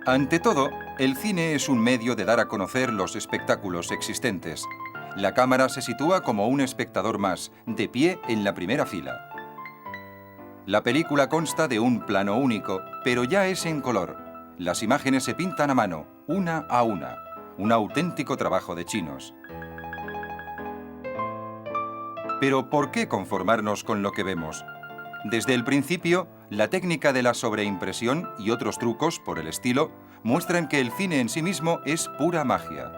Ante todo, el cine es un medio de dar a conocer los espectáculos existentes. La cámara se sitúa como un espectador más, de pie en la primera fila. La película consta de un plano único, pero ya es en color. Las imágenes se pintan a mano, una a una. Un auténtico trabajo de chinos. Pero ¿por qué conformarnos con lo que vemos? Desde el principio, la técnica de la sobreimpresión y otros trucos por el estilo muestran que el cine en sí mismo es pura magia.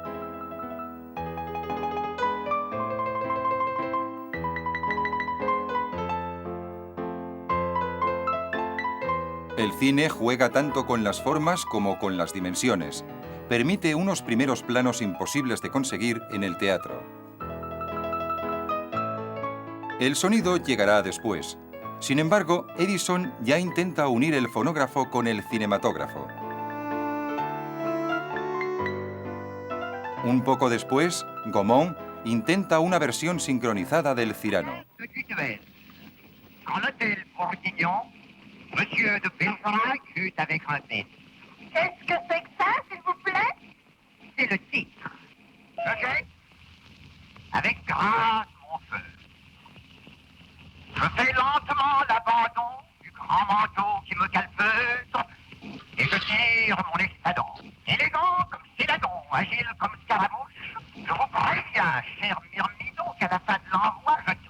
El cine juega tanto con las formas como con las dimensiones. Permite unos primeros planos imposibles de conseguir en el teatro. El sonido llegará después. Sin embargo, Edison ya intenta unir el fonógrafo con el cinematógrafo. Un poco después, Gaumont intenta una versión sincronizada del Cyrano. Monsieur de Bergerac fut avec un bête. Qu'est-ce que c'est que ça, s'il vous plaît? C'est le titre. Ok? Avec grâce, mon feu. Je fais lentement l'abandon du grand manteau qui me calfeutre et je tire mon espadon. Élégant comme Céladon, agile comme Scaramouche, je vous préviens, cher Myrmidon, qu'à la fin de l'envoi, je touche.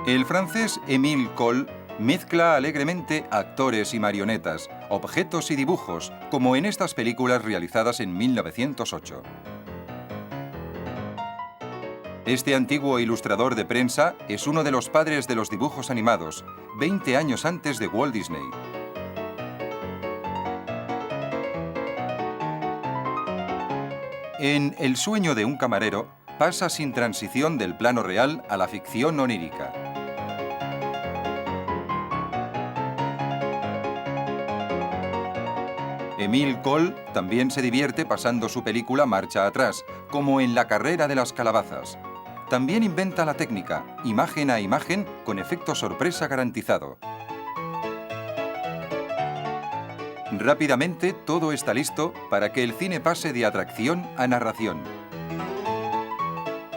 El francés Émile Cohl mezcla alegremente actores y marionetas, objetos y dibujos, como en estas películas realizadas en 1908. Este antiguo ilustrador de prensa es uno de los padres de los dibujos animados, 20 años antes de Walt Disney. En El sueño de un camarero, pasa sin transición del plano real a la ficción onírica. Émile Cohl también se divierte pasando su película marcha atrás, como en La carrera de las calabazas. También inventa la técnica, imagen a imagen, con efecto sorpresa garantizado. Rápidamente todo está listo para que el cine pase de atracción a narración.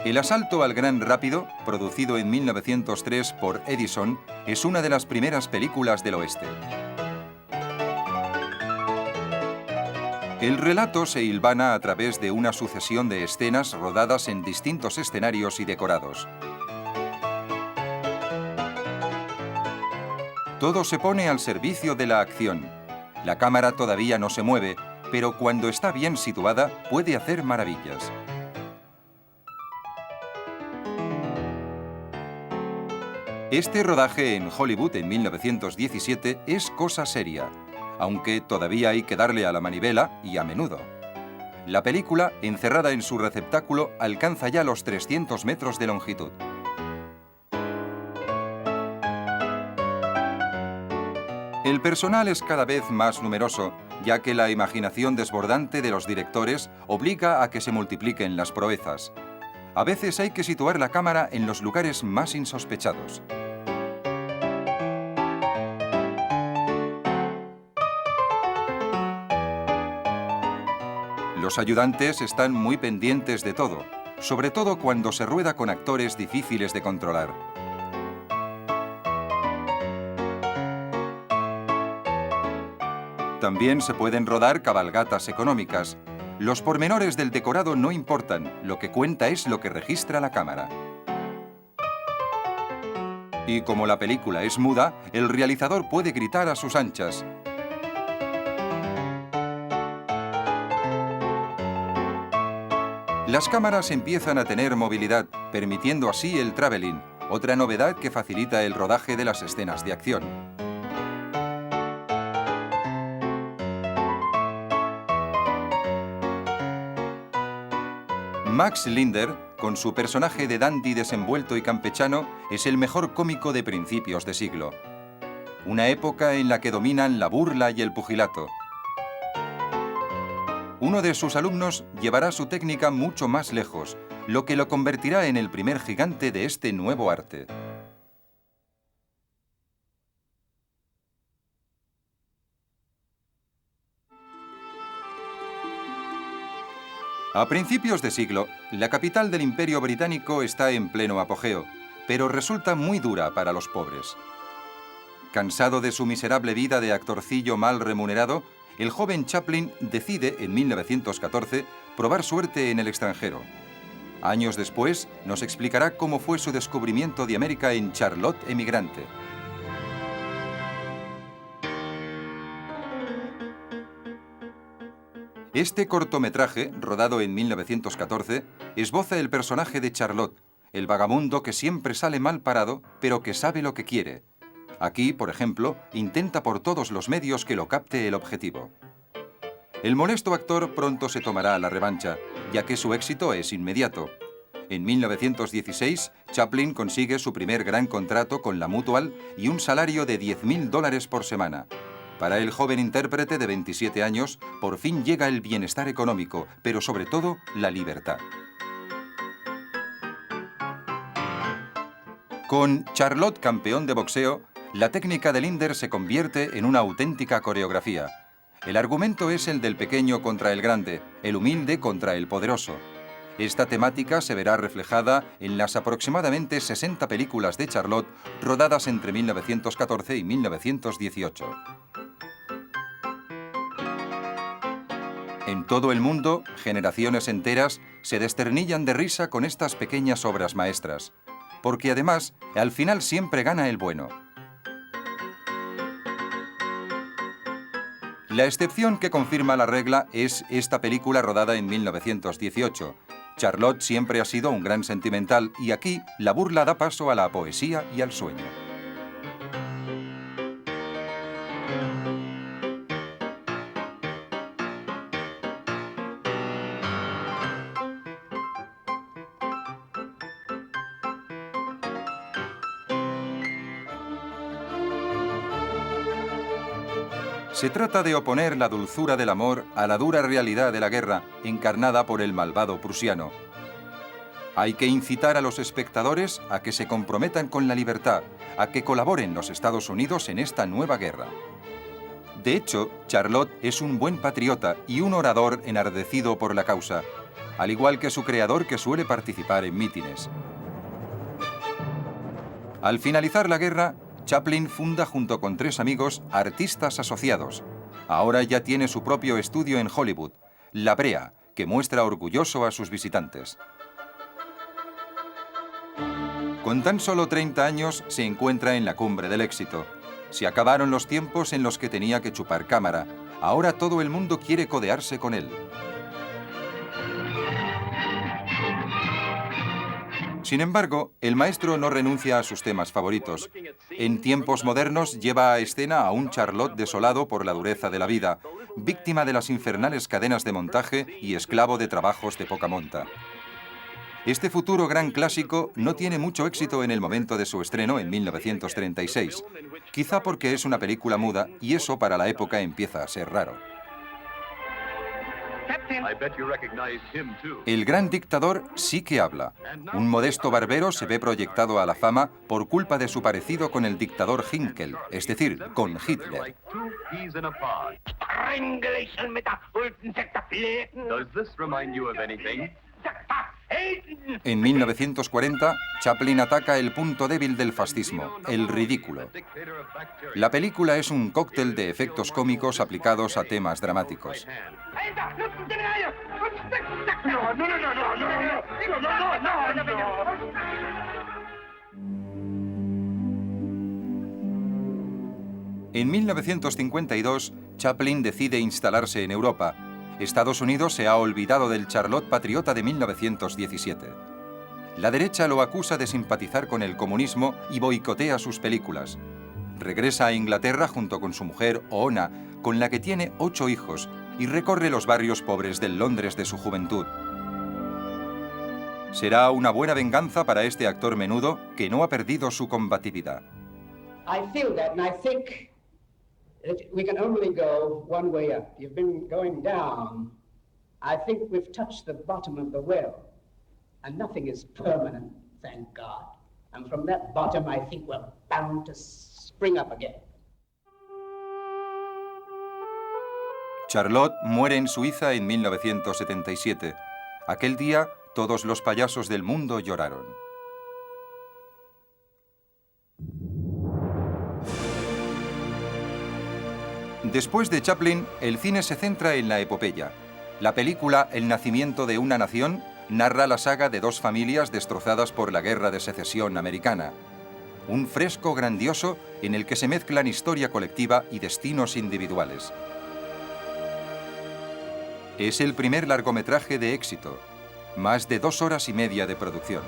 El asalto al Gran Rápido, producido en 1903 por Edison, es una de las primeras películas del oeste. El relato se hilvana a través de una sucesión de escenas rodadas en distintos escenarios y decorados. Todo se pone al servicio de la acción. La cámara todavía no se mueve, pero cuando está bien situada puede hacer maravillas. Este rodaje en Hollywood en 1917 es cosa seria, aunque todavía hay que darle a la manivela y a menudo. La película, encerrada en su receptáculo, alcanza ya los 300 metros de longitud. El personal es cada vez más numeroso, ya que la imaginación desbordante de los directores obliga a que se multipliquen las proezas. A veces hay que situar la cámara en los lugares más insospechados. Los ayudantes están muy pendientes de todo, sobre todo cuando se rueda con actores difíciles de controlar. También se pueden rodar cabalgatas económicas. Los pormenores del decorado no importan, lo que cuenta es lo que registra la cámara. Y como la película es muda, el realizador puede gritar a sus anchas. Las cámaras empiezan a tener movilidad, permitiendo así el traveling, otra novedad que facilita el rodaje de las escenas de acción. Max Linder, con su personaje de dandy desenvuelto y campechano, es el mejor cómico de principios de siglo. Una época en la que dominan la burla y el pugilato. Uno de sus alumnos llevará su técnica mucho más lejos, lo que lo convertirá en el primer gigante de este nuevo arte. A principios de siglo, la capital del Imperio Británico está en pleno apogeo, pero resulta muy dura para los pobres. Cansado de su miserable vida de actorcillo mal remunerado, el joven Chaplin decide, en 1914, probar suerte en el extranjero. Años después, nos explicará cómo fue su descubrimiento de América en Charlotte Emigrante. Este cortometraje, rodado en 1914, esboza el personaje de Charlotte, el vagabundo que siempre sale mal parado, pero que sabe lo que quiere. Aquí, por ejemplo, intenta por todos los medios que lo capte el objetivo. El molesto actor pronto se tomará la revancha, ya que su éxito es inmediato. En 1916, Chaplin consigue su primer gran contrato con la Mutual y un salario de $10.000 por semana. Para el joven intérprete de 27 años, por fin llega el bienestar económico, pero sobre todo la libertad. Con Charlotte campeón de boxeo, la técnica de Linder se convierte en una auténtica coreografía. El argumento es el del pequeño contra el grande, el humilde contra el poderoso. Esta temática se verá reflejada en las aproximadamente 60 películas de Charlotte rodadas entre 1914 y 1918. En todo el mundo, generaciones enteras se desternillan de risa con estas pequeñas obras maestras, porque además, al final siempre gana el bueno. La excepción que confirma la regla es esta película rodada en 1918. Charlotte siempre ha sido un gran sentimental y aquí la burla da paso a la poesía y al sueño. Se trata de oponer la dulzura del amor a la dura realidad de la guerra, encarnada por el malvado prusiano. Hay que incitar a los espectadores a que se comprometan con la libertad, a que colaboren los Estados Unidos en esta nueva guerra. De hecho, Charlotte es un buen patriota y un orador enardecido por la causa, al igual que su creador, que suele participar en mítines. Al finalizar la guerra, Chaplin funda junto con 3 amigos Artistas Asociados. Ahora ya tiene su propio estudio en Hollywood, La Brea, que muestra orgulloso a sus visitantes. Con tan solo 30 años se encuentra en la cumbre del éxito. Se acabaron los tiempos en los que tenía que chupar cámara. Ahora todo el mundo quiere codearse con él. Sin embargo, el maestro no renuncia a sus temas favoritos. En tiempos modernos lleva a escena a un Charlotte desolado por la dureza de la vida, víctima de las infernales cadenas de montaje y esclavo de trabajos de poca monta. Este futuro gran clásico no tiene mucho éxito en el momento de su estreno en 1936, quizá porque es una película muda y eso para la época empieza a ser raro. El gran dictador sí que habla. Un modesto barbero se ve proyectado a la fama por culpa de su parecido con el dictador Hinkel, es decir, con Hitler. En 1940, Chaplin ataca el punto débil del fascismo, el ridículo. La película es un cóctel de efectos cómicos aplicados a temas dramáticos. En 1952, Chaplin decide instalarse en Europa. Estados Unidos se ha olvidado del Charlotte patriota de 1917. La derecha lo acusa de simpatizar con el comunismo y boicotea sus películas. Regresa a Inglaterra junto con su mujer, Oona, con la que tiene 8 hijos, y recorre los barrios pobres del Londres de su juventud. Será una buena venganza para este actor menudo que no ha perdido su combatividad. I feel that and I think that we can only go one way up. You've been going down. I think we've touched the bottom of the well. And nothing is permanent, thank God. And from that bottom, I think we're bound to spring up again. Charlotte muere en Suiza en 1977. Aquel día, todos los payasos del mundo lloraron. Después de Chaplin, el cine se centra en la epopeya. La película El nacimiento de una nación narra la saga de dos familias destrozadas por la Guerra de Secesión americana. Un fresco grandioso en el que se mezclan historia colectiva y destinos individuales. Es el primer largometraje de éxito, más de 2 horas y media de producción.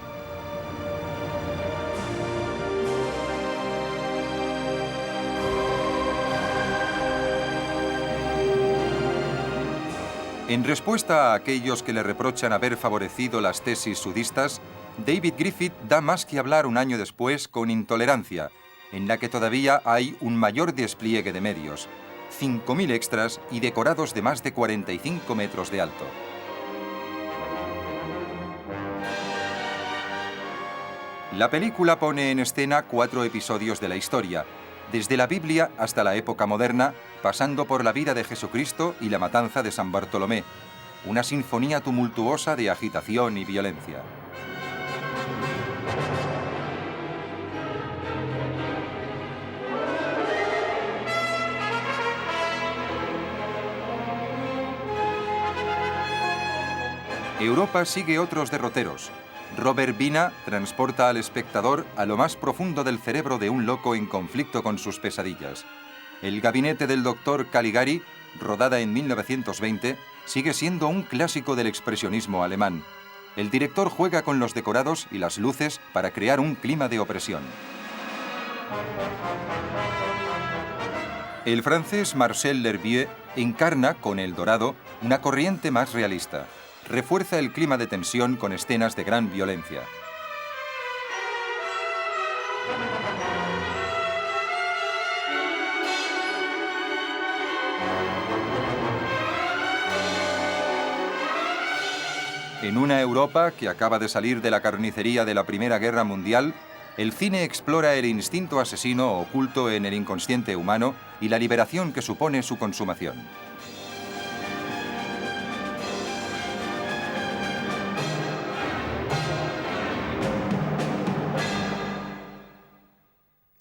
En respuesta a aquellos que le reprochan haber favorecido las tesis sudistas, David Griffith da más que hablar un año después con Intolerancia, en la que todavía hay un mayor despliegue de medios, 5.000 extras y decorados de más de 45 metros de alto. La película pone en escena 4 episodios de la historia, desde la Biblia hasta la época moderna, pasando por la vida de Jesucristo y la matanza de San Bartolomé, una sinfonía tumultuosa de agitación y violencia. Europa sigue otros derroteros. Robert Vina transporta al espectador a lo más profundo del cerebro de un loco en conflicto con sus pesadillas. El gabinete del Dr. Caligari, rodada en 1920, sigue siendo un clásico del expresionismo alemán. El director juega con los decorados y las luces para crear un clima de opresión. El francés Marcel L'Herbier encarna, con El Dorado, una corriente más realista. Refuerza el clima de tensión con escenas de gran violencia. En una Europa que acaba de salir de la carnicería de la Primera Guerra Mundial, el cine explora el instinto asesino oculto en el inconsciente humano y la liberación que supone su consumación.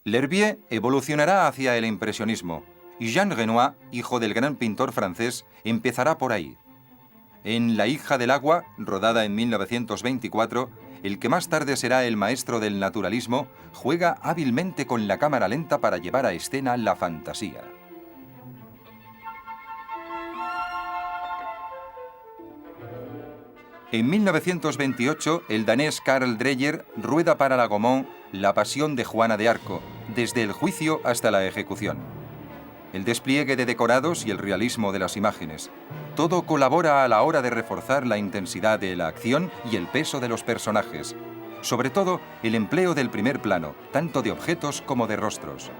L'Herbier evolucionará hacia el impresionismo y Jean Renoir, hijo del gran pintor francés, empezará por ahí. En La hija del agua, rodada en 1924, el que más tarde será el maestro del naturalismo, juega hábilmente con la cámara lenta para llevar a escena la fantasía. En 1928, el danés Carl Dreyer rueda para la Gaumont La pasión de Juana de Arco, desde el juicio hasta la ejecución. El despliegue de decorados y el realismo de las imágenes. Todo colabora a la hora de reforzar la intensidad de la acción y el peso de los personajes. Sobre todo, el empleo del primer plano, tanto de objetos como de rostros.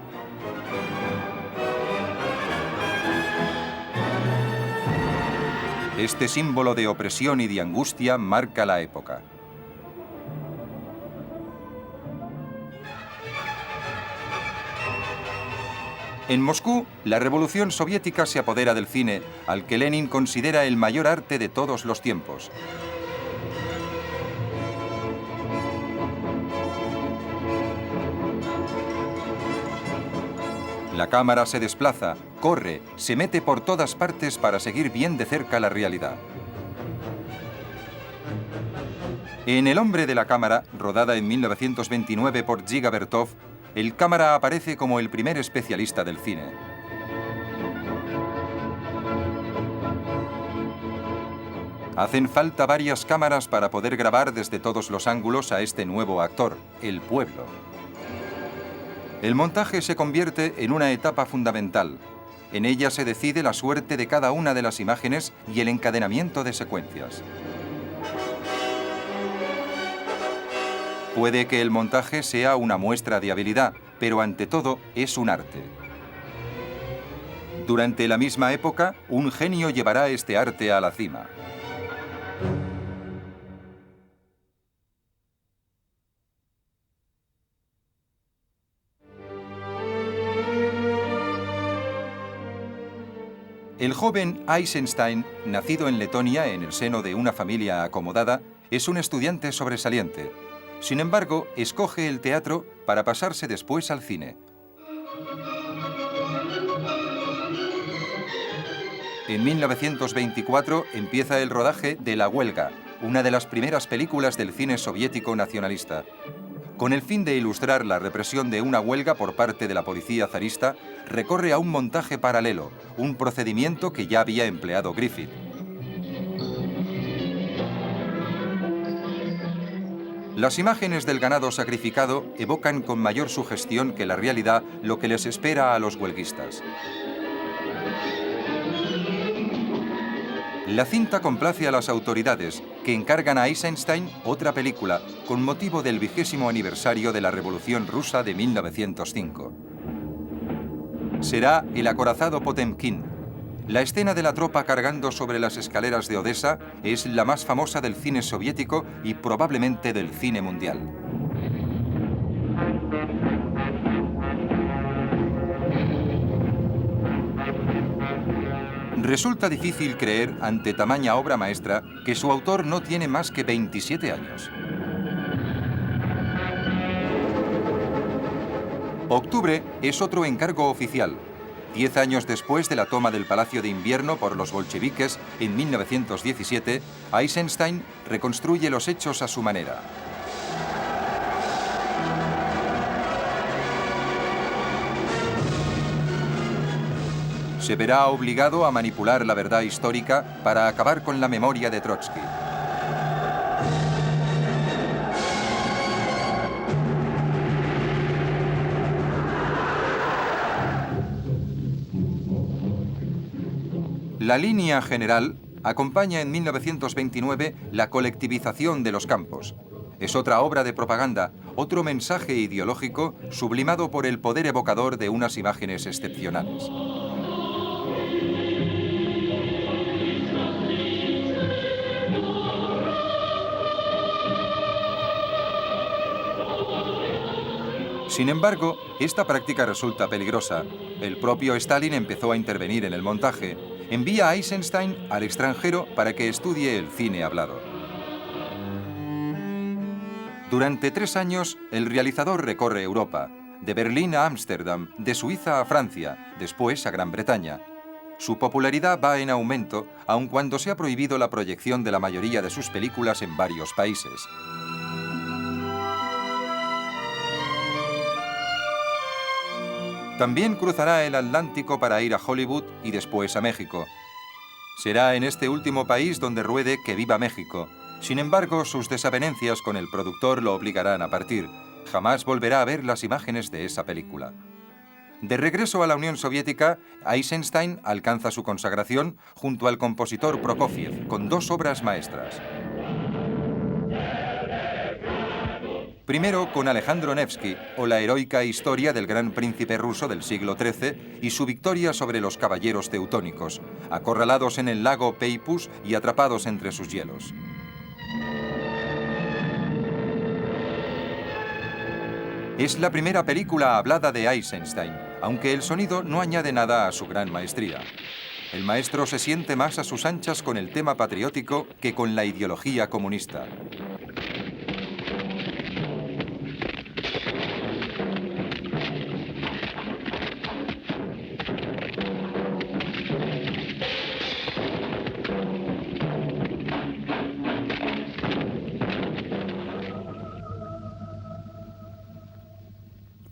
Este símbolo de opresión y de angustia marca la época. En Moscú, la revolución soviética se apodera del cine, al que Lenin considera el mayor arte de todos los tiempos. La cámara se desplaza, corre, se mete por todas partes para seguir bien de cerca la realidad. En El hombre de la cámara, rodada en 1929 por Dziga Vertov, el cámara aparece como el primer especialista del cine. Hacen falta varias cámaras para poder grabar desde todos los ángulos a este nuevo actor, el pueblo. El montaje se convierte en una etapa fundamental. En ella se decide la suerte de cada una de las imágenes y el encadenamiento de secuencias. Puede que el montaje sea una muestra de habilidad, pero ante todo es un arte. Durante la misma época, un genio llevará este arte a la cima. El joven Eisenstein, nacido en Letonia en el seno de una familia acomodada, es un estudiante sobresaliente. Sin embargo, escoge el teatro para pasarse después al cine. En 1924 empieza el rodaje de La Huelga, una de las primeras películas del cine soviético nacionalista. Con el fin de ilustrar la represión de una huelga por parte de la policía zarista, recorre a un montaje paralelo, un procedimiento que ya había empleado Griffith. Las imágenes del ganado sacrificado evocan con mayor sugestión que la realidad lo que les espera a los huelguistas. La cinta complace a las autoridades, que encargan a Eisenstein otra película con motivo del 20º aniversario de la Revolución Rusa de 1905. Será El acorazado Potemkin. La escena de la tropa cargando sobre las escaleras de Odessa es la más famosa del cine soviético y probablemente del cine mundial. Resulta difícil creer, ante tamaña obra maestra, que su autor no tiene más que 27 años. Octubre es otro encargo oficial. 10 años después de la toma del Palacio de Invierno por los bolcheviques en 1917, Eisenstein reconstruye los hechos a su manera. Se verá obligado a manipular la verdad histórica para acabar con la memoria de Trotsky. La línea general acompaña en 1929 la colectivización de los campos. Es otra obra de propaganda, otro mensaje ideológico sublimado por el poder evocador de unas imágenes excepcionales. Sin embargo, esta práctica resulta peligrosa. El propio Stalin empezó a intervenir en el montaje. Envía a Eisenstein al extranjero para que estudie el cine hablado. Durante 3 años, el realizador recorre Europa, de Berlín a Ámsterdam, de Suiza a Francia, después a Gran Bretaña. Su popularidad va en aumento, aun cuando se ha prohibido la proyección de la mayoría de sus películas en varios países. También cruzará el Atlántico para ir a Hollywood y después a México. Será en este último país donde ruede Que viva México. Sin embargo, sus desavenencias con el productor lo obligarán a partir. Jamás volverá a ver las imágenes de esa película. De regreso a la Unión Soviética, Eisenstein alcanza su consagración junto al compositor Prokofiev, con 2 obras maestras. Primero con Alejandro Nevsky, o la heroica historia del gran príncipe ruso del siglo XIII y su victoria sobre los caballeros teutónicos, acorralados en el lago Peipus y atrapados entre sus hielos. Es la primera película hablada de Eisenstein, aunque el sonido no añade nada a su gran maestría. El maestro se siente más a sus anchas con el tema patriótico que con la ideología comunista.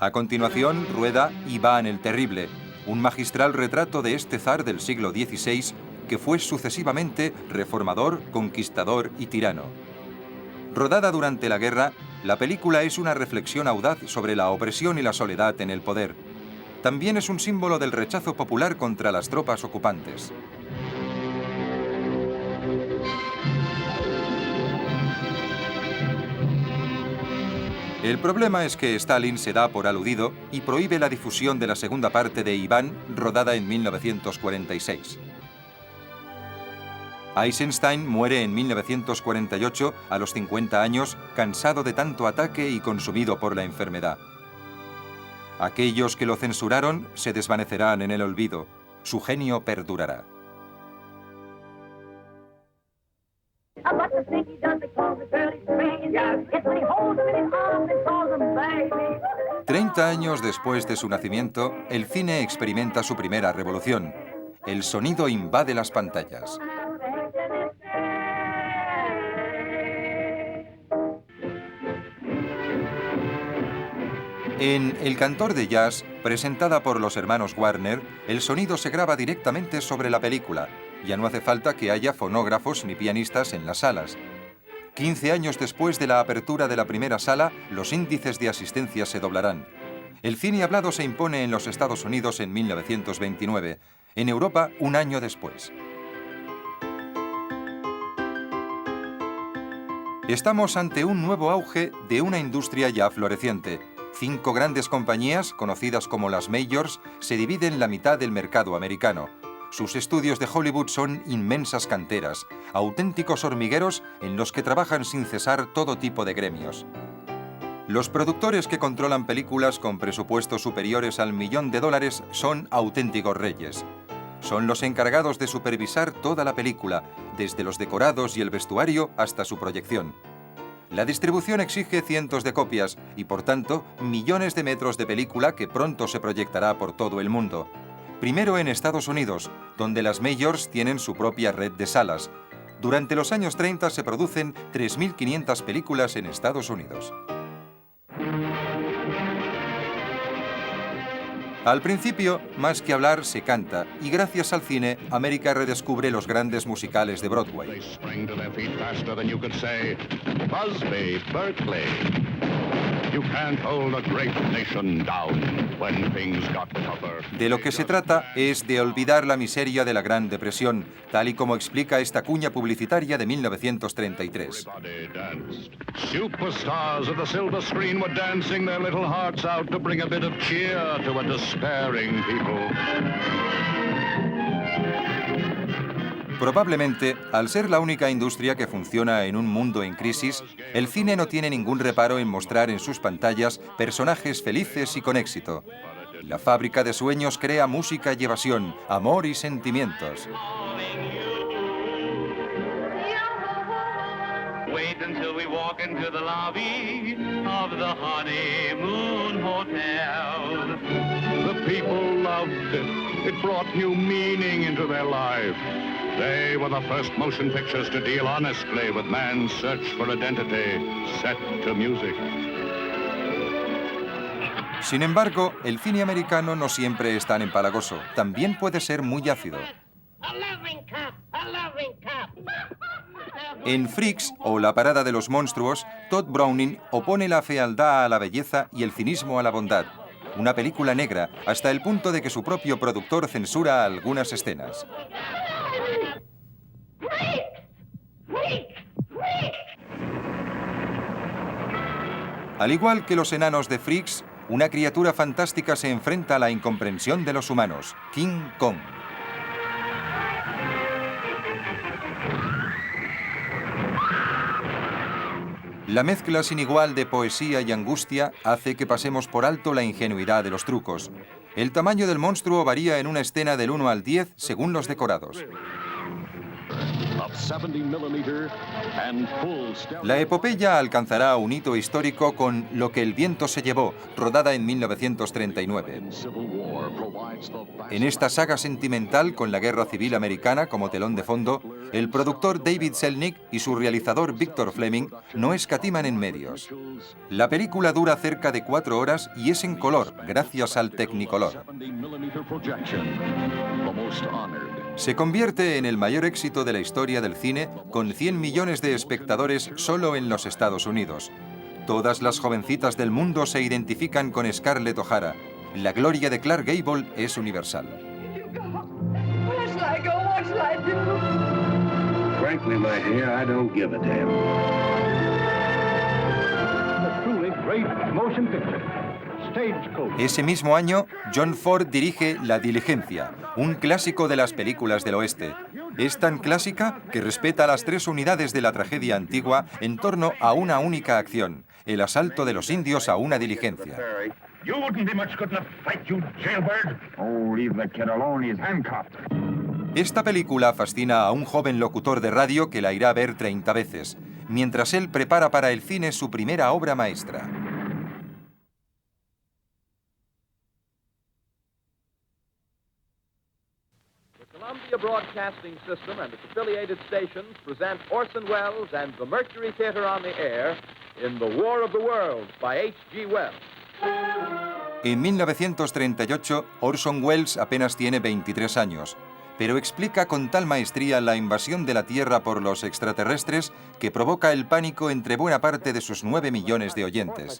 A continuación, rueda Iván el Terrible, un magistral retrato de este zar del siglo XVI que fue sucesivamente reformador, conquistador y tirano. Rodada durante la guerra, la película es una reflexión audaz sobre la opresión y la soledad en el poder. También es un símbolo del rechazo popular contra las tropas ocupantes. El problema es que Stalin se da por aludido y prohíbe la difusión de la segunda parte de Iván, rodada en 1946. Eisenstein muere en 1948, a los 50 años, cansado de tanto ataque y consumido por la enfermedad. Aquellos que lo censuraron se desvanecerán en el olvido. Su genio perdurará. think he does because the girl is swinging. It's when he holds them in his arms and calls them baby. 30 años después de su nacimiento, el cine experimenta su primera revolución. El sonido invade las pantallas. En El cantor de jazz, presentada por los hermanos Warner, el sonido se graba directamente sobre la película. Ya no hace falta que haya fonógrafos ni pianistas en las salas. 15 años después de la apertura de la primera sala, los índices de asistencia se doblarán. El cine hablado se impone en los Estados Unidos en 1929, en Europa un año después. Estamos ante un nuevo auge de una industria ya floreciente. 5 grandes compañías, conocidas como las Majors, se dividen la mitad del mercado americano. Sus estudios de Hollywood son inmensas canteras, auténticos hormigueros en los que trabajan sin cesar todo tipo de gremios. Los productores que controlan películas con presupuestos superiores al $1.000.000 son auténticos reyes. Son los encargados de supervisar toda la película, desde los decorados y el vestuario hasta su proyección. La distribución exige cientos de copias y, por tanto, millones de metros de película que pronto se proyectará por todo el mundo. Primero en Estados Unidos, donde las Majors tienen su propia red de salas. Durante los años 30 se producen 3.500 películas en Estados Unidos. Al principio, más que hablar, se canta, y gracias al cine, América redescubre los grandes musicales de Broadway. De lo que se trata es de olvidar la miseria de la Gran Depresión, tal y como explica esta cuña publicitaria de 1933. Superstars of the silver screen were dancing their little hearts out to bring a bit of cheer to a despairing people. Probablemente, al ser la única industria que funciona en un mundo en crisis, el cine no tiene ningún reparo en mostrar en sus pantallas personajes felices y con éxito. La fábrica de sueños crea música y evasión, amor y sentimientos. Wait until we walk into the lobby of the honeymoon hotel. The people loved it. It brought new meaning into their lives. They were the first motion pictures to deal honestly with man's search for identity, set to music. Sin embargo, el cine americano no siempre es tan empalagoso. También puede ser muy ácido. En Freaks, o La parada de los monstruos, Todd Browning opone la fealdad a la belleza y el cinismo a la bondad. Una película negra, hasta el punto de que su propio productor censura algunas escenas. Al igual que los enanos de Freaks, una criatura fantástica se enfrenta a la incomprensión de los humanos, King Kong. La mezcla sin igual de poesía y angustia hace que pasemos por alto la ingenuidad de los trucos. El tamaño del monstruo varía en una escena del 1 al 10 según los decorados. La epopeya alcanzará un hito histórico con Lo que el viento se llevó, rodada en 1939. En esta saga sentimental con la Guerra Civil Americana como telón de fondo, el productor David Selnick y su realizador Victor Fleming no escatiman en medios. La película dura cerca de 4 horas y es en color, gracias al Technicolor. Se convierte en el mayor éxito de la historia del cine, con 100 millones de espectadores solo en los Estados Unidos. Todas las jovencitas del mundo se identifican con Scarlett O'Hara. La gloria de Clark Gable es universal. Frankly, my dear, I don't give a damn. A truly great motion picture. Ese mismo año, John Ford dirige La diligencia, un clásico de las películas del oeste. Es tan clásica que respeta las 3 unidades de la tragedia antigua en torno a una única acción, el asalto de los indios a una diligencia. You wouldn't be much good in a fight, you jailbird. Oh, leave the kid alone, he's handcuffed. Esta película fascina a un joven locutor de radio que la irá a ver 30 veces, mientras él prepara para el cine su primera obra maestra. Columbia Broadcasting System and its affiliated stations present Orson Welles and the Mercury Theater on the Air in The War of the Worlds by H.G. Wells. En 1938, Orson Welles apenas tiene 23 años, pero explica con tal maestría la invasión de la Tierra por los extraterrestres que provoca el pánico entre buena parte de sus 9 millones de oyentes.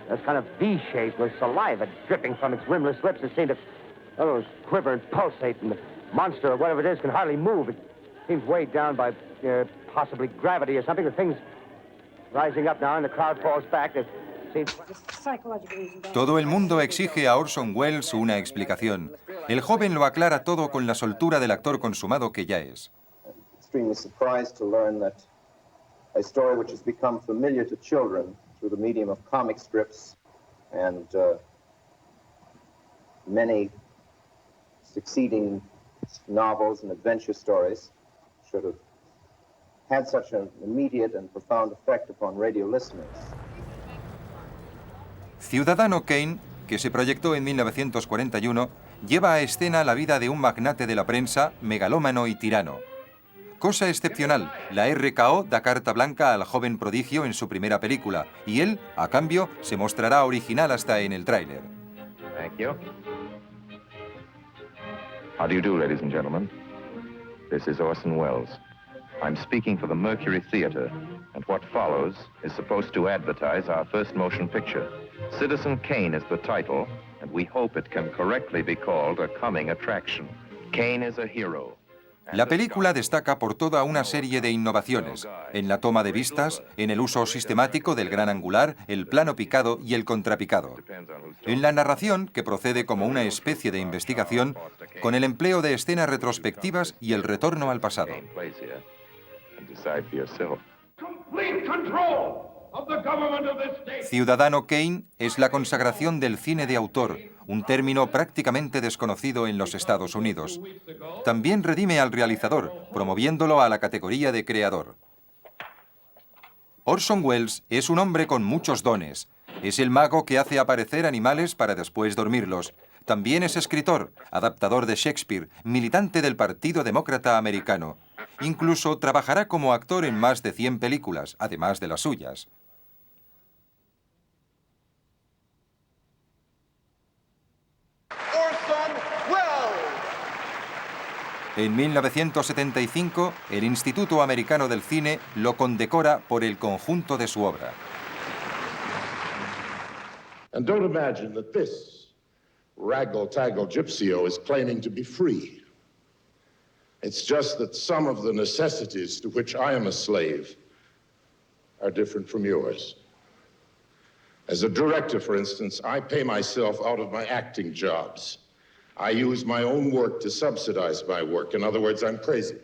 That's kind of V-shaped with saliva dripping from its rimless lips. It seemed to quiver and pulsate, and the monster, or whatever it is, can hardly move. It seems weighed down by possibly gravity or something. The thing's rising up now, and the crowd falls back. It seems... Todo el mundo exige a Orson Welles una explicación. El joven lo aclara todo con la soltura del actor consumado que ya es. Extremely surprised to learn that a story which has become familiar to children through the medium of comic strips and many succeeding novels and adventure stories should have had such an immediate and profound effect upon radio listeners. Ciudadano Kane, que se proyectó en 1941, lleva a escena la vida de un magnate de la prensa, megalómano y tirano. Cosa excepcional, la RKO da carta blanca al joven prodigio en su primera película, y él, a cambio, se mostrará original hasta en el tráiler. Thank you. How do you do, ladies and gentlemen? This is Orson Welles. I'm speaking for the Mercury Theater, and what follows is supposed to advertise our first motion picture. Citizen Kane is the title, and we hope it can correctly be called a coming attraction. Kane is a hero. La película destaca por toda una serie de innovaciones, en la toma de vistas, en el uso sistemático del gran angular, el plano picado y el contrapicado. En la narración, que procede como una especie de investigación, con el empleo de escenas retrospectivas y el retorno al pasado. Ciudadano Kane es la consagración del cine de autor, un término prácticamente desconocido en los Estados Unidos. También redime al realizador, promoviéndolo a la categoría de creador. Orson Welles es un hombre con muchos dones. Es el mago que hace aparecer animales para después dormirlos. También es escritor, adaptador de Shakespeare, militante del Partido Demócrata Americano. Incluso trabajará como actor en más de 100 películas, además de las suyas. En 1975, el Instituto Americano del Cine lo condecora por el conjunto de su obra. And don't imagine that this raggle-taggle gypsyo is claiming to be free. It's just that some of the necessities to which I am a slave are different from yours. As a director, for instance, I pay myself out of my acting jobs. I use my own work to subsidize my work. In other words, I'm crazy.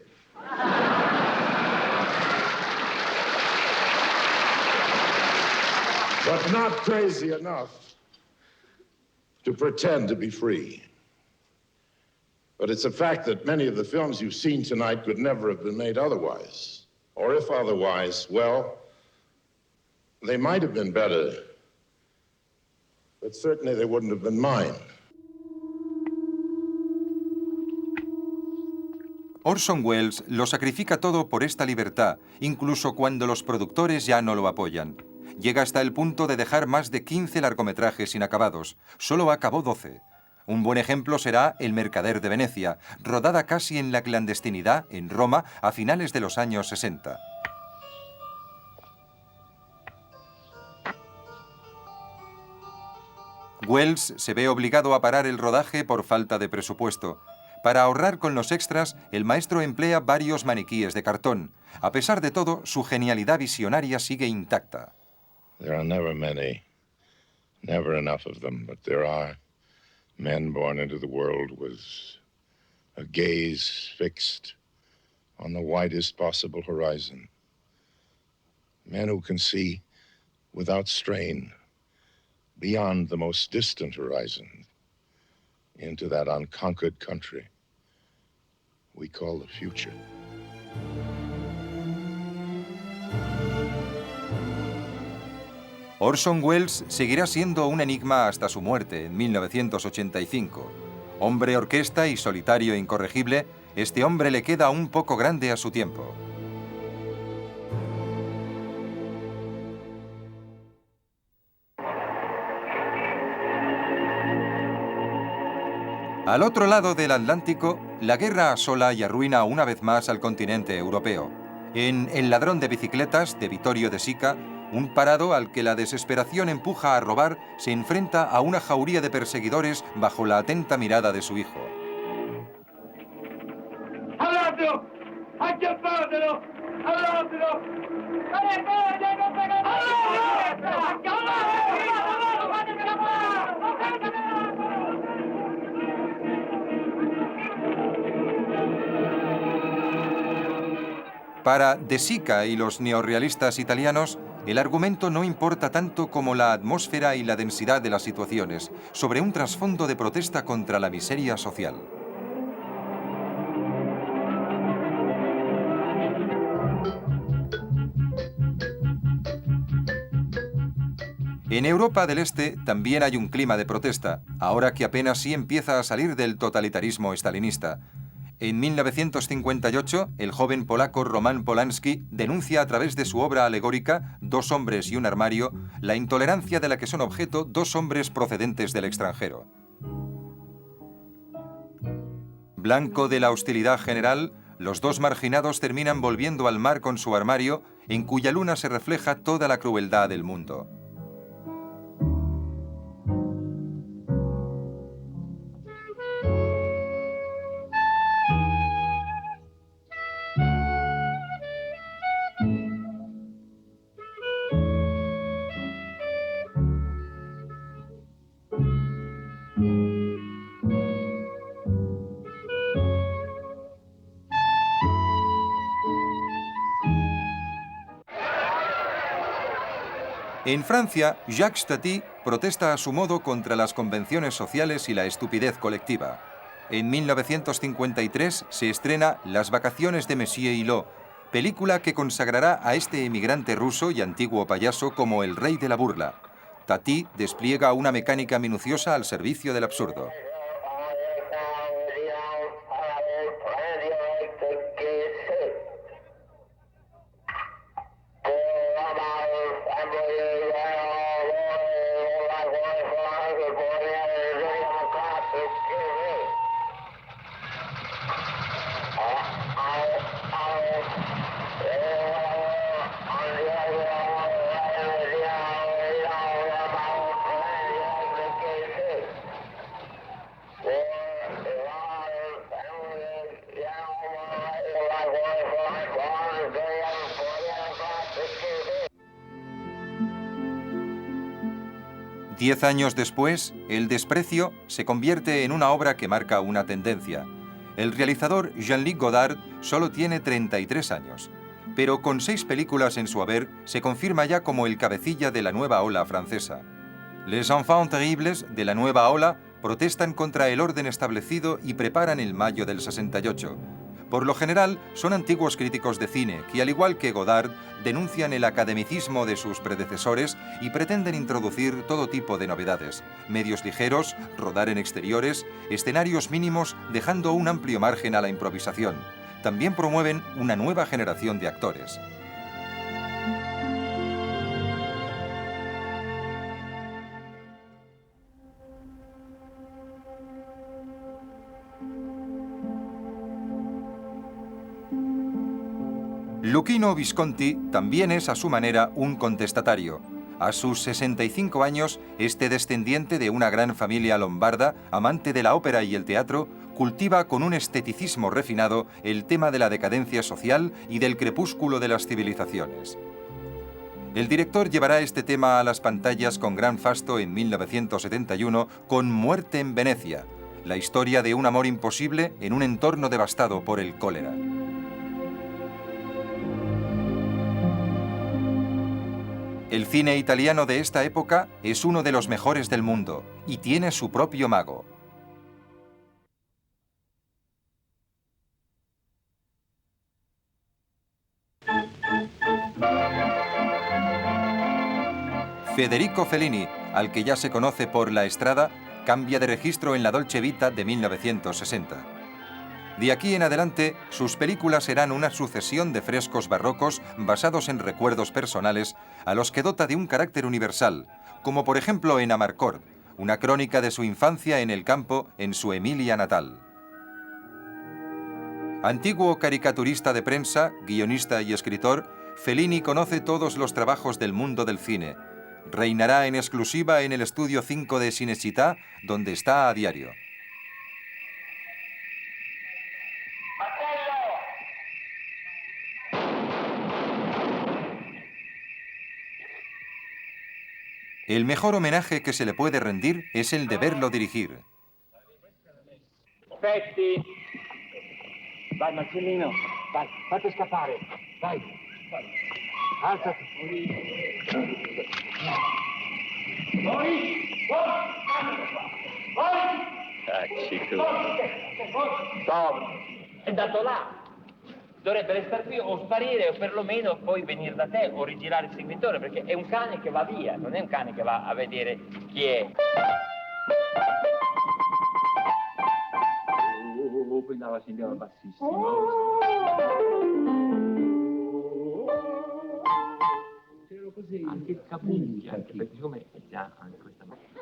But not crazy enough to pretend to be free. But it's a fact that many of the films you've seen tonight could never have been made otherwise. Or if otherwise, well, they might have been better, but certainly they wouldn't have been mine. Orson Welles lo sacrifica todo por esta libertad, incluso cuando los productores ya no lo apoyan. Llega hasta el punto de dejar más de 15 largometrajes inacabados. Solo acabó 12. Un buen ejemplo será El mercader de Venecia, rodada casi en la clandestinidad en Roma a finales de los años 60. Welles se ve obligado a parar el rodaje por falta de presupuesto. Para ahorrar con los extras, el maestro emplea varios maniquíes de cartón. A pesar de todo, su genialidad visionaria sigue intacta. There are never many, never enough of them, but there are men born into the world with a gaze fixed on the widest possible horizon. Men who can see without strain beyond the most distant horizon, into that unconquered country we call the future. Orson Welles seguirá siendo un enigma hasta su muerte en 1985. Hombre orquesta y solitario e incorregible, este hombre le queda un poco grande a su tiempo. Al otro lado del Atlántico, la guerra asola y arruina una vez más al continente europeo. En El ladrón de bicicletas, de Vittorio De Sica, un parado al que la desesperación empuja a robar se enfrenta a una jauría de perseguidores bajo la atenta mirada de su hijo. ¡Habladlo! ¡Habladlo! ¡Habladlo! Para De Sica y los neorrealistas italianos, el argumento no importa tanto como la atmósfera y la densidad de las situaciones, sobre un trasfondo de protesta contra la miseria social. En Europa del Este también hay un clima de protesta, ahora que apenas sí empieza a salir del totalitarismo estalinista. En 1958, el joven polaco Roman Polanski denuncia a través de su obra alegórica Dos hombres y un armario la intolerancia de la que son objeto dos hombres procedentes del extranjero. Blanco de la hostilidad general, los dos marginados terminan volviendo al mar con su armario, en cuya luna se refleja toda la crueldad del mundo. En Francia, Jacques Tati protesta a su modo contra las convenciones sociales y la estupidez colectiva. En 1953 se estrena Las vacaciones de Monsieur Hulot, película que consagrará a este emigrante ruso y antiguo payaso como el rey de la burla. Tati despliega una mecánica minuciosa al servicio del absurdo. Diez años después, El desprecio se convierte en una obra que marca una tendencia. El realizador Jean-Luc Godard solo tiene 33 años, pero con 6 películas en su haber se confirma ya como el cabecilla de la nueva ola francesa. Les enfants terribles de la nueva ola protestan contra el orden establecido y preparan el mayo del 68. Por lo general, son antiguos críticos de cine que, al igual que Godard, denuncian el academicismo de sus predecesores y pretenden introducir todo tipo de novedades. Medios ligeros, rodar en exteriores, escenarios mínimos, dejando un amplio margen a la improvisación. También promueven una nueva generación de actores. Luchino Visconti también es a su manera un contestatario. A sus 65 años, este descendiente de una gran familia lombarda, amante de la ópera y el teatro, cultiva con un esteticismo refinado el tema de la decadencia social y del crepúsculo de las civilizaciones. El director llevará este tema a las pantallas con gran fasto en 1971 con Muerte en Venecia, la historia de un amor imposible en un entorno devastado por el cólera. « El cine italiano de esta época es uno de los mejores del mundo y tiene su propio mago. Federico Fellini, al que ya se conoce por La Strada, cambia de registro en La Dolce Vita de 1960. De aquí en adelante, sus películas serán una sucesión de frescos barrocos basados en recuerdos personales a los que dota de un carácter universal, como por ejemplo en Amarcord, una crónica de su infancia en el campo en su Emilia natal. Antiguo caricaturista de prensa, guionista y escritor, Fellini conoce todos los trabajos del mundo del cine. Reinará en exclusiva en el estudio 5 de Cinecittà, donde está a diario. El mejor homenaje que se le puede rendir es el de verlo dirigir. Aspetti. Vai, Marcellino. Vai, fate scappare. Vai. Alzati. Tom, è andato là. Dovrebbe restare qui o sparire o perlomeno poi venire da te o rigirare il seguitore, perché è un cane che va via, non è un cane che va a vedere chi è. Poi andava a scendere bassissimo. C'era così. Anche il capugli, anche perché siccome è già anche questa mattina.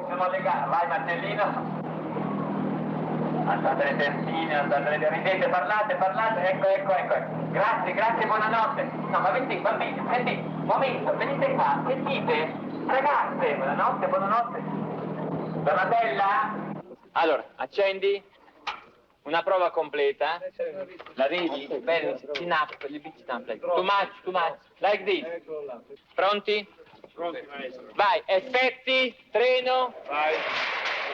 Siamo legati, vai Marcellino. Alzate le testine, alzate le... Ridete, parlate, ecco. Grazie, buonanotte. No, ma venite, bambini, senti, momento, venite qua, sentite? Ragazze, buonanotte. Donatella? Allora, accendi. Una prova completa. La vedi? Bene, chin up, a little bit chin up. Like, too much. Like this. Pronti? Pronti, maestro. Vai, effetti, treno. Vai.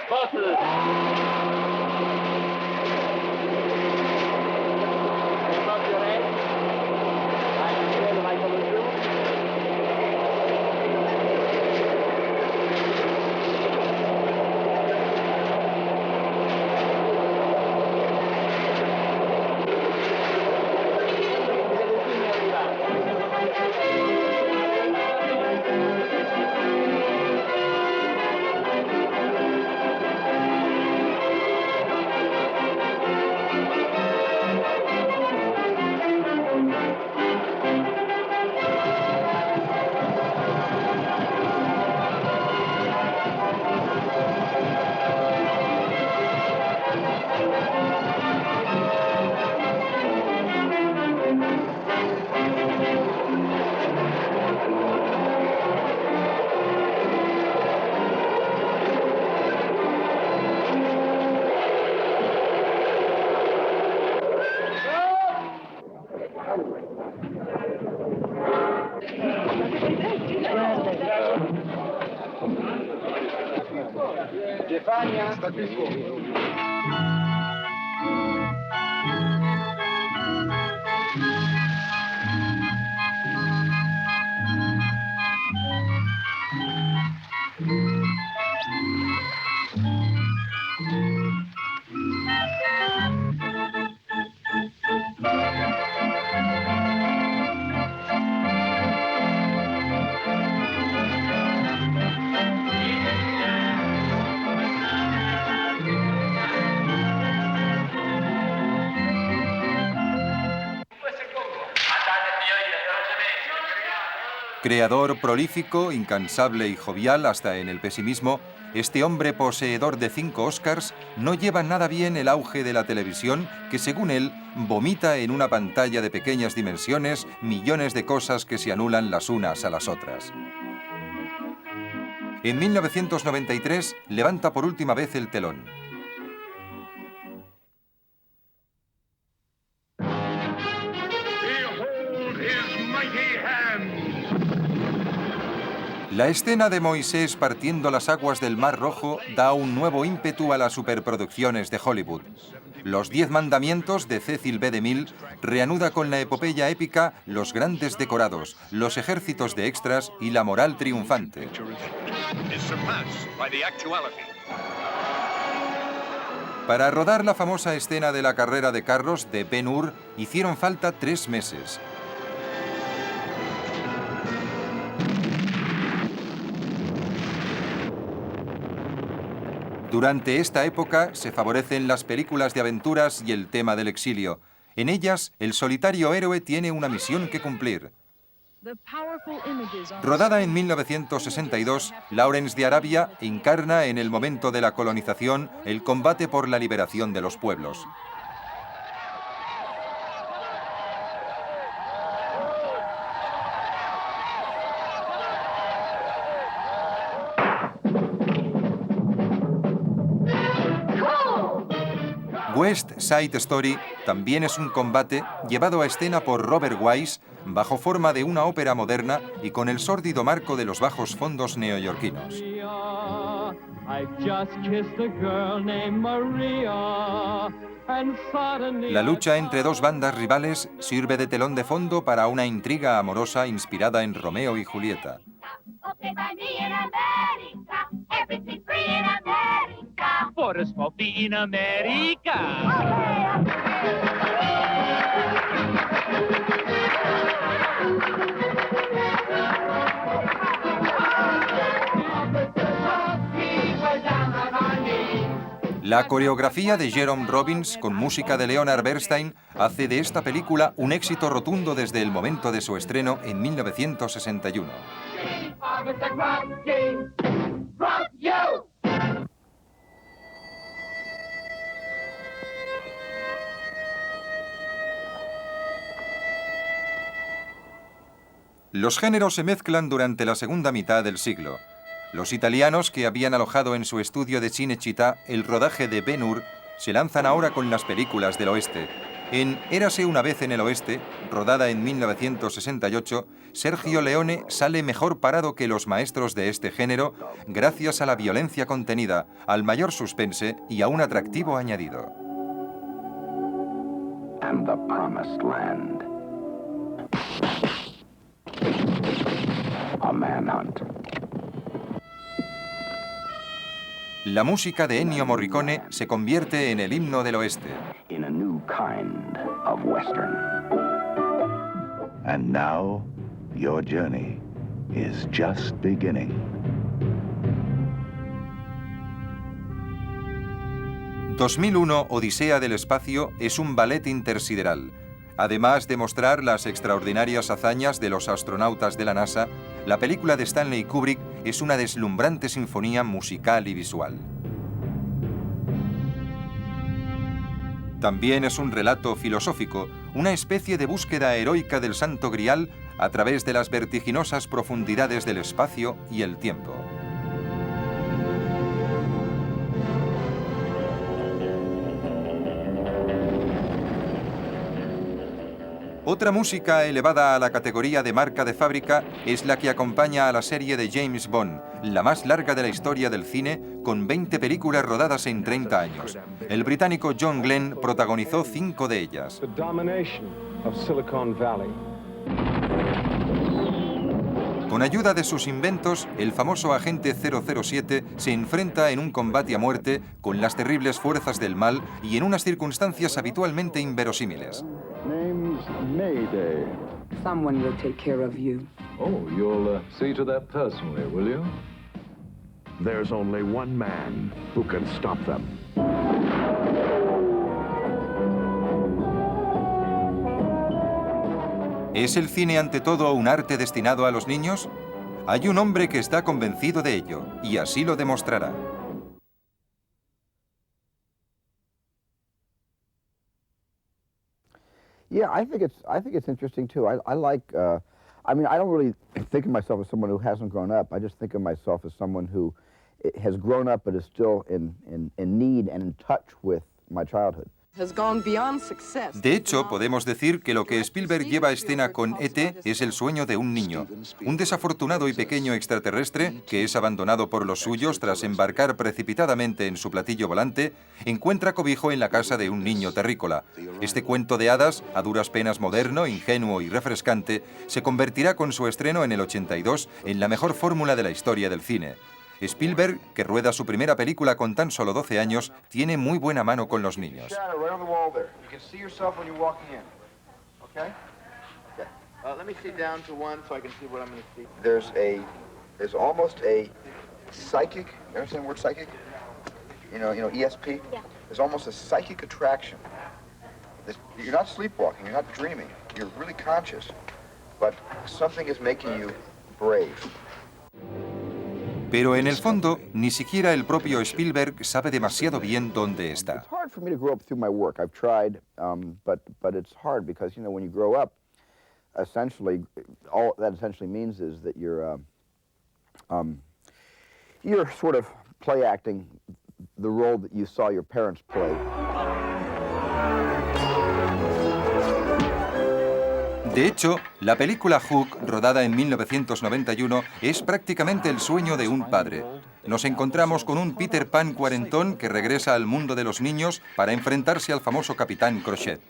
Bottle. Stefania, sta qui fuori. Creador prolífico, incansable y jovial hasta en el pesimismo, este hombre poseedor de 5 Oscars no lleva nada bien el auge de la televisión que, según él, vomita en una pantalla de pequeñas dimensiones millones de cosas que se anulan las unas a las otras. En 1993 levanta por última vez el telón. La escena de Moisés partiendo las aguas del Mar Rojo da un nuevo ímpetu a las superproducciones de Hollywood. Los 10 mandamientos de Cecil B. DeMille reanuda con la epopeya épica los grandes decorados, los ejércitos de extras y la moral triunfante. Para rodar la famosa escena de la carrera de carros de Ben-Hur hicieron falta 3 meses. Durante esta época se favorecen las películas de aventuras y el tema del exilio. En ellas, el solitario héroe tiene una misión que cumplir. Rodada en 1962, Lawrence de Arabia encarna en el momento de la colonización el combate por la liberación de los pueblos. West Side Story también es un combate llevado a escena por Robert Wise bajo forma de una ópera moderna y con el sórdido marco de los bajos fondos neoyorquinos. La lucha entre 2 bandas rivales sirve de telón de fondo para una intriga amorosa inspirada en Romeo y Julieta. For a smoky in America. La coreografía de Jerome Robbins con música de Leonard Bernstein hace de esta película un éxito rotundo desde el momento de su estreno en 1961. Los géneros se mezclan durante la segunda mitad del siglo. Los italianos, que habían alojado en su estudio de Cinecittà el rodaje de Ben-Hur, se lanzan ahora con las películas del oeste. En Érase una vez en el oeste, rodada en 1968, Sergio Leone sale mejor parado que los maestros de este género gracias a la violencia contenida, al mayor suspense y a un atractivo añadido. And the promised land. A manhunt. La música de Ennio Morricone se convierte en el himno del oeste. In a new kind of western. And now, your journey is just beginning. «2001, Odisea del espacio» es un ballet intersideral. Además de mostrar las extraordinarias hazañas de los astronautas de la NASA, la película de Stanley Kubrick es una deslumbrante sinfonía musical y visual. También es un relato filosófico, una especie de búsqueda heroica del Santo Grial a través de las vertiginosas profundidades del espacio y el tiempo. Otra música elevada a la categoría de marca de fábrica es la que acompaña a la serie de James Bond, la más larga de la historia del cine, con 20 películas rodadas en 30 años. El británico John Glenn protagonizó 5 de ellas. Con ayuda de sus inventos, el famoso agente 007 se enfrenta en un combate a muerte con las terribles fuerzas del mal y en unas circunstancias habitualmente inverosímiles. Name's Mayday. Someone will take care of you. Oh, you'll see to that personally, will you? There's only one man who can stop them. ¿Es el cine ante todo un arte destinado a los niños? Hay un hombre que está convencido de ello, y así lo demostrará. Yeah, I think it's interesting too. I like. I mean, I don't really think of myself as someone who hasn't grown up. I just think of myself as someone who has grown up but is still in need and in touch with my childhood. De hecho, podemos decir que lo que Spielberg lleva a escena con E.T. es el sueño de un niño, un desafortunado y pequeño extraterrestre que es abandonado por los suyos tras embarcar precipitadamente en su platillo volante, encuentra cobijo en la casa de un niño terrícola. Este cuento de hadas, a duras penas moderno, ingenuo y refrescante, se convertirá con su estreno en el 82 en la mejor fórmula de la historia del cine. Spielberg, que rueda su primera película con tan solo 12 años, tiene muy buena mano con los niños. There's almost a psychic, you understand the word psychic? You know, ESP? Yeah. There's almost a psychic attraction. You're not sleepwalking, you're not dreaming, you're really conscious, but something is making you brave. Pero en el fondo, ni siquiera el propio Spielberg sabe demasiado bien dónde está. It's hard for me to grow up through my work. I've tried, but it's hard because, you know, when you grow up, essentially, all that essentially means is that you're sort of play acting the role that you saw your parents play. De hecho, la película Hook, rodada en 1991, es prácticamente el sueño de un padre. Nos encontramos con un Peter Pan cuarentón que regresa al mundo de los niños para enfrentarse al famoso Capitán Crochet.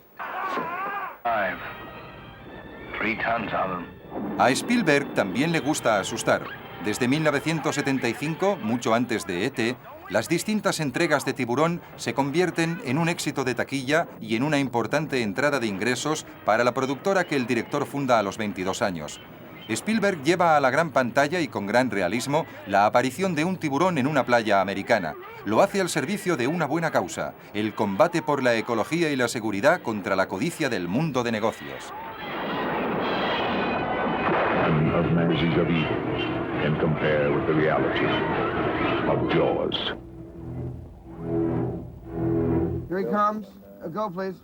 A Spielberg también le gusta asustar. Desde 1975, mucho antes de E.T., las distintas entregas de Tiburón se convierten en un éxito de taquilla y en una importante entrada de ingresos para la productora que el director funda a los 22 años. Spielberg lleva a la gran pantalla y con gran realismo la aparición de un tiburón en una playa americana. Lo hace al servicio de una buena causa, el combate por la ecología y la seguridad contra la codicia del mundo de negocios. Can compare with the reality of Jaws. Here he comes. Go, please.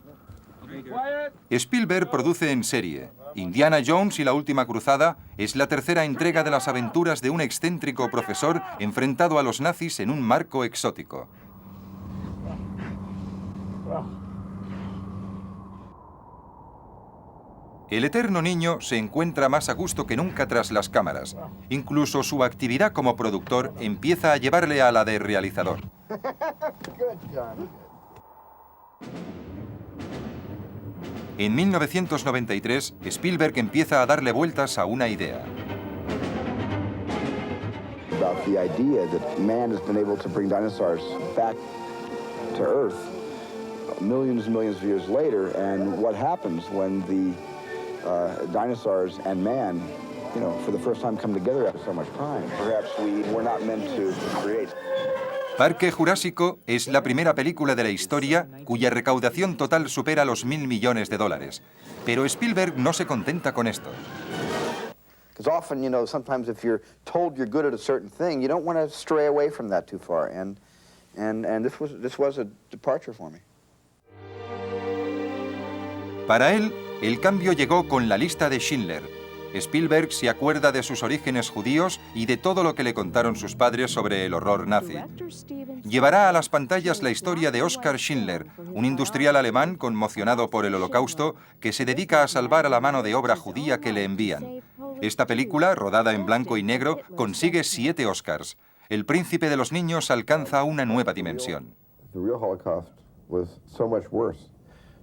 Spielberg produce en serie. Indiana Jones y la última cruzada es la tercera entrega de las aventuras de un excéntrico profesor enfrentado a los nazis en un marco exótico. El eterno niño se encuentra más a gusto que nunca tras las cámaras. Incluso su actividad como productor empieza a llevarle a la de realizador. En 1993, Spielberg empieza a darle vueltas a una idea. About the idea that man has been able to bring dinosaurs back to Earth millions and millions of years later, and what happens when the dinosaurs and man, you know, for the first time come together after so much time. Perhaps we were not meant to create. Parque Jurásico es la primera película de la historia cuya recaudación total supera los $1.000 millones. Pero Spielberg no se contenta con esto. Because often, you know, sometimes if you're told you're good at a certain thing, you don't want to stray away from that too far. And this was a departure for me. Para él, el cambio llegó con La lista de Schindler. Spielberg se acuerda de sus orígenes judíos y de todo lo que le contaron sus padres sobre el horror nazi. Llevará a las pantallas la historia de Oskar Schindler, un industrial alemán conmocionado por el Holocausto que se dedica a salvar a la mano de obra judía que le envían. Esta película, rodada en blanco y negro, consigue 7 Oscars. El príncipe de los niños alcanza una nueva dimensión. The real Holocaust was so much worse.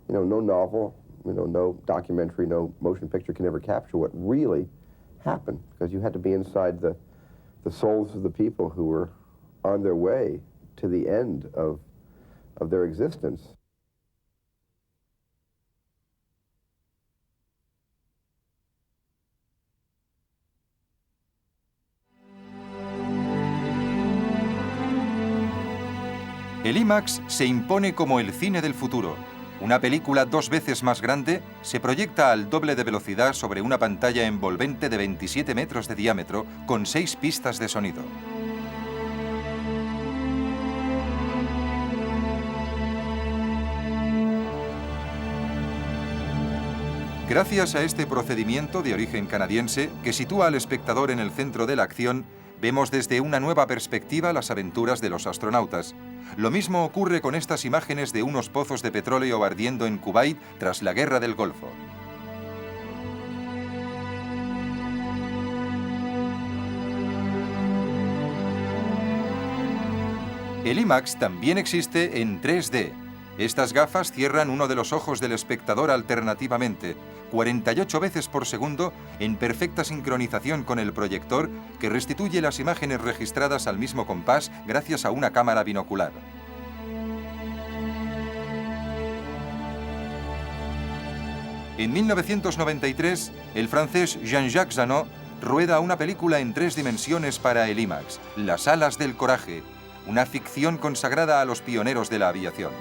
You know, no novel, you know, no documentary, no motion picture can ever capture what really happened, because you had to be inside the souls of the people who were on their way to the end of their existence. El IMAX se impone como el cine del futuro. Una película 2 veces más grande se proyecta al doble de velocidad sobre una pantalla envolvente de 27 metros de diámetro con 6 pistas de sonido. Gracias a este procedimiento de origen canadiense, que sitúa al espectador en el centro de la acción, Vemos desde una nueva perspectiva las aventuras de los astronautas. Lo mismo ocurre con estas imágenes de unos pozos de petróleo ardiendo en Kuwait tras la Guerra del Golfo. El IMAX también existe en 3D. Estas gafas cierran uno de los ojos del espectador alternativamente, 48 veces por segundo, en perfecta sincronización con el proyector, que restituye las imágenes registradas al mismo compás gracias a una cámara binocular. En 1993, el francés Jean-Jacques Zanot rueda una película en 3 dimensiones para el IMAX, Las alas del coraje, una ficción consagrada a los pioneros de la aviación.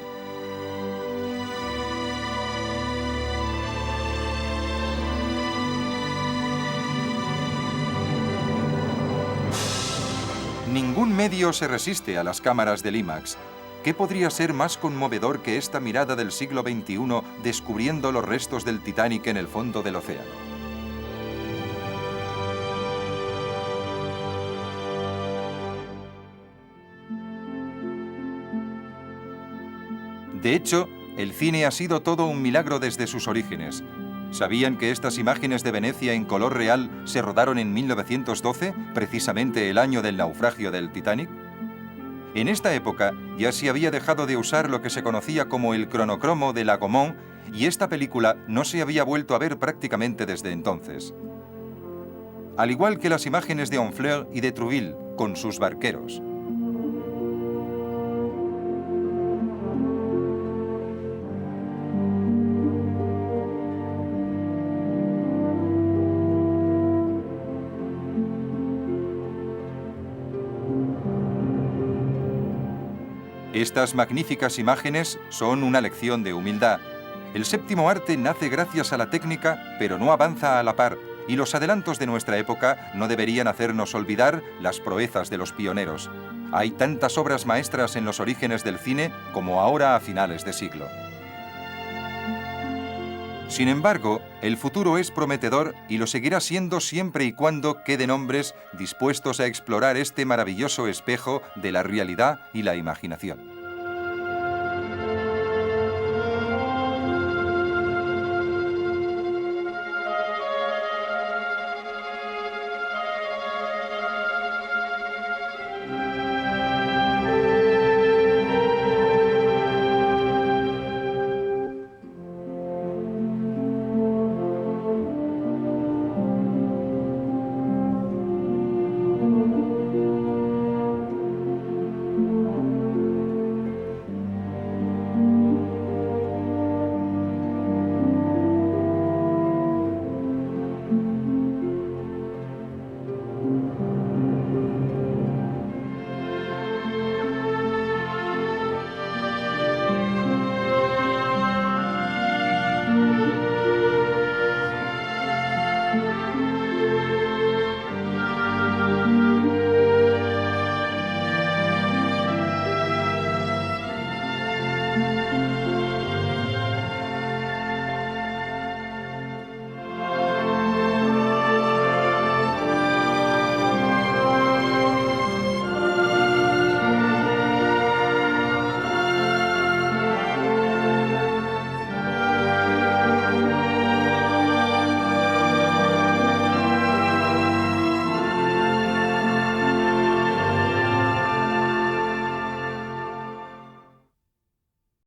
Ningún medio se resiste a las cámaras del IMAX. ¿Qué podría ser más conmovedor que esta mirada del siglo XXI descubriendo los restos del Titanic en el fondo del océano? De hecho, el cine ha sido todo un milagro desde sus orígenes. ¿Sabían que estas imágenes de Venecia en color real se rodaron en 1912, precisamente el año del naufragio del Titanic? En esta época ya se había dejado de usar lo que se conocía como el cronocromo de la Gaumont y esta película no se había vuelto a ver prácticamente desde entonces. Al igual que las imágenes de Honfleur y de Trouville, con sus barqueros. Estas magníficas imágenes son una lección de humildad. El séptimo arte nace gracias a la técnica, pero no avanza a la par, y los adelantos de nuestra época no deberían hacernos olvidar las proezas de los pioneros. Hay tantas obras maestras en los orígenes del cine como ahora a finales de siglo. Sin embargo, el futuro es prometedor y lo seguirá siendo siempre y cuando queden hombres dispuestos a explorar este maravilloso espejo de la realidad y la imaginación.